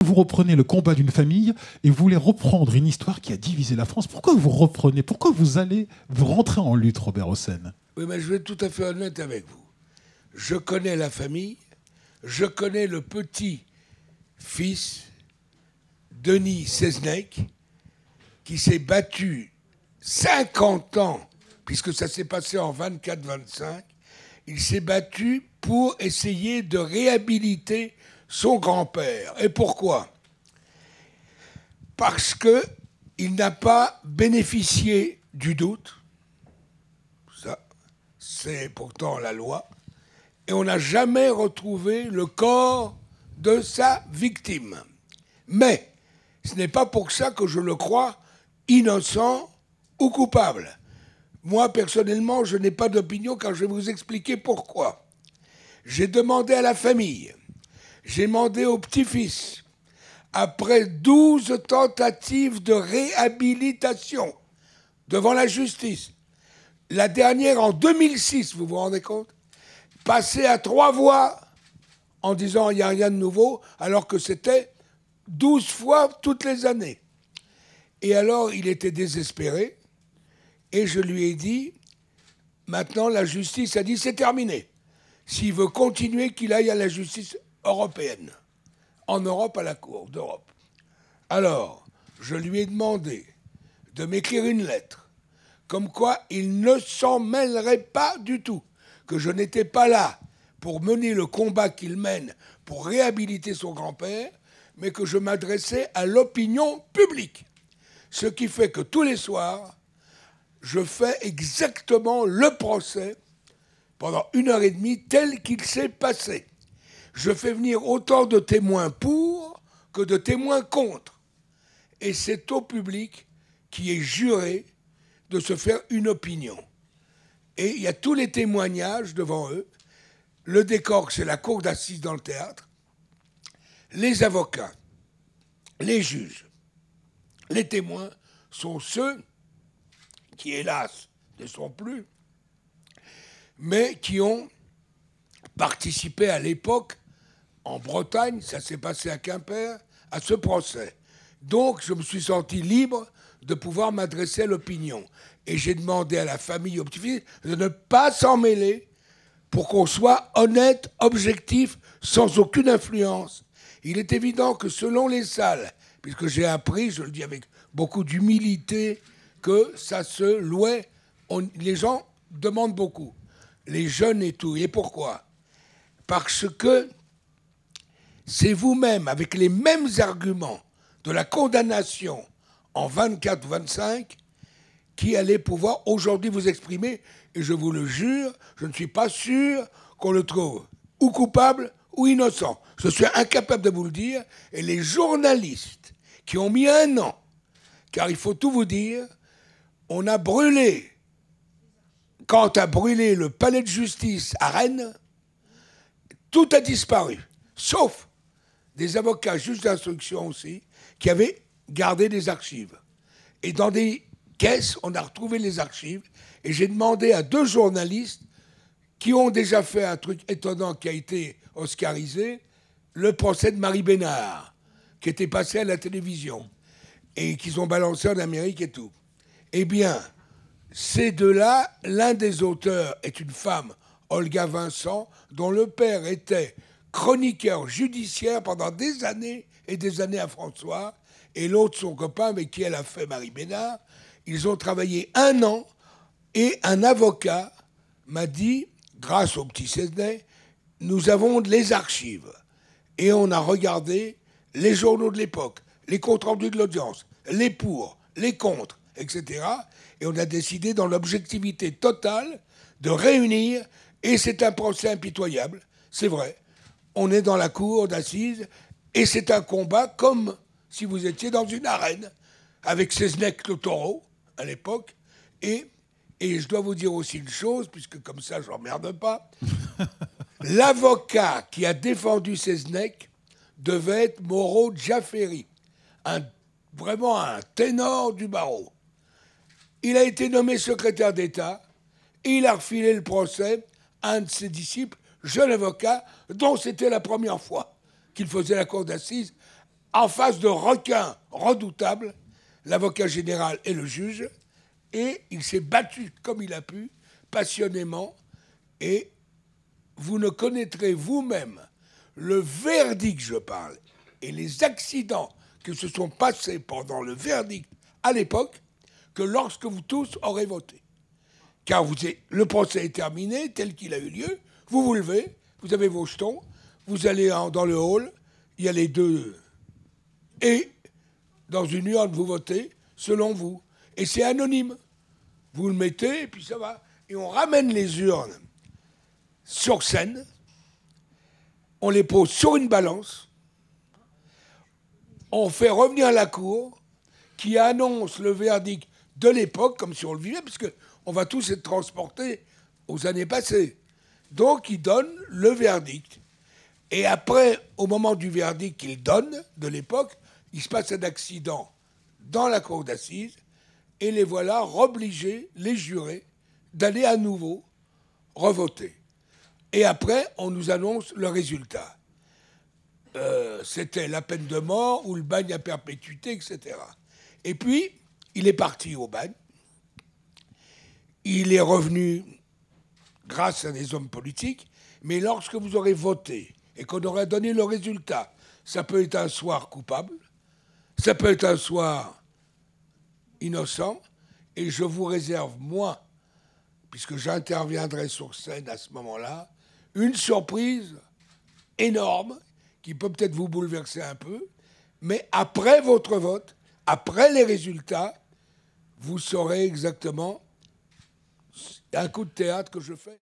vous reprenez le combat d'une famille et vous voulez reprendre une histoire qui a divisé la France. Pourquoi vous reprenez, pourquoi vous rentrez en lutte, Robert Hossein? Oui, mais je vais être tout à fait honnête avec vous. Je connais la famille, je connais le petit-fils, Denis Seznec, qui s'est battu 50 ans, puisque ça s'est passé en 24-25, il s'est battu pour essayer de réhabiliter son grand-père. Et pourquoi? Parce qu'il n'a pas bénéficié du doute. Ça, c'est pourtant la loi. Et on n'a jamais retrouvé le corps de sa victime. Mais ce n'est pas pour ça que je le crois innocent ou coupable. Moi, personnellement, je n'ai pas d'opinion, car je vais vous expliquer pourquoi. J'ai demandé à la famille, j'ai demandé au petit-fils, après 12 tentatives de réhabilitation devant la justice, la dernière en 2006, vous vous rendez compte, passée à 3 voix en disant il n'y a rien de nouveau, alors que c'était 12 fois toutes les années. Et alors, il était désespéré, et je lui ai dit, maintenant, la justice a dit c'est terminé. S'il veut continuer, qu'il aille à la justice européenne. En Europe, à la Cour d'Europe. Alors, je lui ai demandé de m'écrire une lettre, comme quoi il ne s'en mêlerait pas du tout, que je n'étais pas là pour mener le combat qu'il mène pour réhabiliter son grand-père, mais que je m'adressais à l'opinion publique. Ce qui fait que tous les soirs, je fais exactement le procès pendant 1h30 tel qu'il s'est passé. Je fais venir autant de témoins pour que de témoins contre. Et c'est au public qui est juré de se faire une opinion. Et il y a tous les témoignages devant eux. Le décor, c'est la cour d'assises dans le théâtre. Les avocats, les juges, les témoins sont ceux qui, hélas, ne sont plus, mais qui ont participé à l'époque, en Bretagne, ça s'est passé à Quimper, à ce procès. Donc, je me suis senti libre de pouvoir m'adresser à l'opinion. Et j'ai demandé à la famille, au petit-fils, de ne pas s'en mêler pour qu'on soit honnête, objectif, sans aucune influence. Il est évident que selon les salles, puisque j'ai appris, je le dis avec beaucoup d'humilité, que ça se louait, les gens demandent beaucoup, les jeunes et tout. Et pourquoi? Parce que c'est vous-même, avec les mêmes arguments de la condamnation en 24-25, qui allez pouvoir aujourd'hui vous exprimer. Et je vous le jure, je ne suis pas sûr qu'on le trouve ou coupable ou innocent. Je suis incapable de vous le dire. Et les journalistes qui ont mis 1 an, car il faut tout vous dire, on a brûlé, quand a brûlé le palais de justice à Rennes, tout a disparu, sauf des avocats juges d'instruction aussi, qui avaient gardé des archives. Et dans des caisses, on a retrouvé les archives, et j'ai demandé à 2 journalistes qui ont déjà fait un truc étonnant qui a été oscarisé, le procès de Marie Bénard, qui était passé à la télévision, et qu'ils ont balancé en Amérique et tout. Eh bien, ces 2-là, l'un des auteurs est une femme, Olga Vincent, dont le père était chroniqueur judiciaire pendant des années et des années à François, et l'autre, son copain, avec qui elle a fait Marie Bénard. Ils ont travaillé 1 an, et un avocat m'a dit, grâce au petit Seznec, nous avons les archives. Et on a regardé les journaux de l'époque, les comptes rendus de l'audience, les pour, les contre, etc. Et on a décidé, dans l'objectivité totale, de réunir, et c'est un procès impitoyable, c'est vrai. On est dans la cour d'assises, et c'est un combat comme si vous étiez dans une arène, avec Seznec le taureau, à l'époque, et je dois vous dire aussi une chose, puisque comme ça, je n'emmerde pas, l'avocat qui a défendu Seznec devait être Moreau Jafferi, vraiment un ténor du barreau. Il a été nommé secrétaire d'État et il a refilé le procès à un de ses disciples, jeune avocat, dont c'était la première fois qu'il faisait la cour d'assises en face de requins redoutables, l'avocat général et le juge, et il s'est battu comme il a pu, passionnément, et vous ne connaîtrez vous-même le verdict, je parle, et les accidents qui se sont passés pendant le verdict à l'époque, que lorsque vous tous aurez voté. Car le procès est terminé, tel qu'il a eu lieu, vous vous levez, vous avez vos jetons, vous allez dans le hall, il y a les deux, et dans une urne, vous votez selon vous. Et c'est anonyme. Vous le mettez, et puis ça va. Et on ramène les urnes sur scène, on les pose sur une balance, on fait revenir la cour, qui annonce le verdict de l'époque, comme si on le vivait, puisqu'on va tous être transportés aux années passées. Donc, il donne le verdict. Et après, au moment du verdict qu'il donne, de l'époque, il se passe un accident dans la cour d'assises, et les voilà obligés, les jurés, d'aller à nouveau revoter. Et après, on nous annonce le résultat. C'était la peine de mort ou le bagne à perpétuité, etc. Et puis, il est parti au bagne. Il est revenu grâce à des hommes politiques, mais lorsque vous aurez voté et qu'on aura donné le résultat, ça peut être un soir coupable, ça peut être un soir innocent, et je vous réserve, moi, puisque j'interviendrai sur scène à ce moment-là, une surprise énorme qui peut peut-être vous bouleverser un peu, mais après votre vote, après les résultats, vous saurez exactement un coup de théâtre que je fais.